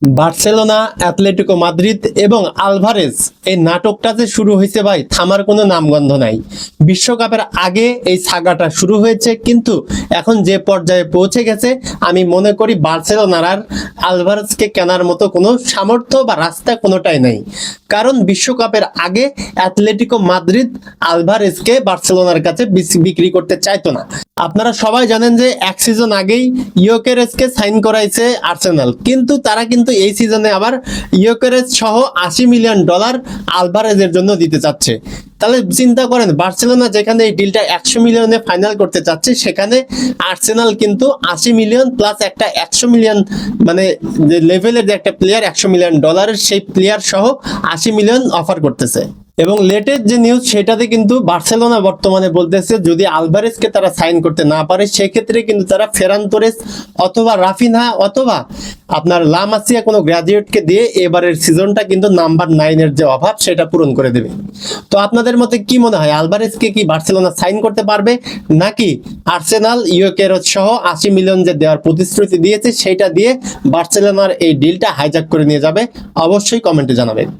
Barcelona, Atletico Madrid এবং Alvarez এই নাটকটা যে শুরু হয়েছে ভাই, থামার কোনো নামগন্ধ নাই। বিশ্বকাপের আগে এই সাগাটা শুরু হয়েছে, কিন্তু এখন যে পর্যায়ে পৌঁছে গেছে আমি মনে করি বার্সেলোনার আর আলভারেজকে কেনার মতো কোনো সামর্থ্য বা রাস্তা কোনোটাই নেই। কারণ বিশ্বকাপের আগে অ্যাটলেটিকো মাদ্রিদ আলভারেজকে বার্সেলোনার কাছে বিক্রি করতে চাইতো না। আপনারা সবাই জানেন যে এক সিজন আগেই ইয়োকেরেজকে সাইন করাইছে আর্সেনাল, কিন্তু তারা কিন্তু এই সিজনে আবার ইয়োকেরেজ সহ $80 মিলিয়ন আলভারেজের জন্য দিতে চাচ্ছে। তাহলে চিন্তা করেন, বার্সেলোনা যেখানে এই ডিলটা 100 মিলিয়নে ফাইনাল করতে চাচ্ছে, সেখানে আর্সেনাল কিন্তু 80 মিলিয়ন প্লাস একটা 100 মিলিয়ন, মানে যে লেভেলের যে একটা প্লেয়ার $100 মিলিয়ন, সেই প্লেয়ার সহ 80 মিলিয়ন অফার করতেছে। এবং লেটেস্ট যে নিউজ সেটাতে কিন্তু বার্সেলোনা বর্তমানে বলতেছে যদি আলভারেজকে তারা সাইন করতে না পারে, সেক্ষেত্রে কিন্তু তারা ফেরান তোরেস অথবা রাফিনহা অথবা আপনার লা মাসিয়া কোনো গ্রাজুয়েটকে দিয়ে এবারের সিজনটা কিন্তু নাম্বার 9-এর যে অভাব সেটা পূরণ করে দেবে। তো আপনাদের মতে কি মনে হয়, আলভারেজকে কি বার্সেলোনা সাইন করতে পারবে, নাকি আর্সেনাল ইয়োকেরেজ সহ 80 মিলিয়ন যে দেওয়ার প্রতিশ্রুতি দিয়েছে সেটা দিয়ে বার্সেলোনার এই ডিলটা হাইজ্যাক করে নিয়ে যাবে? অবশ্যই কমেন্টে জানাবেন।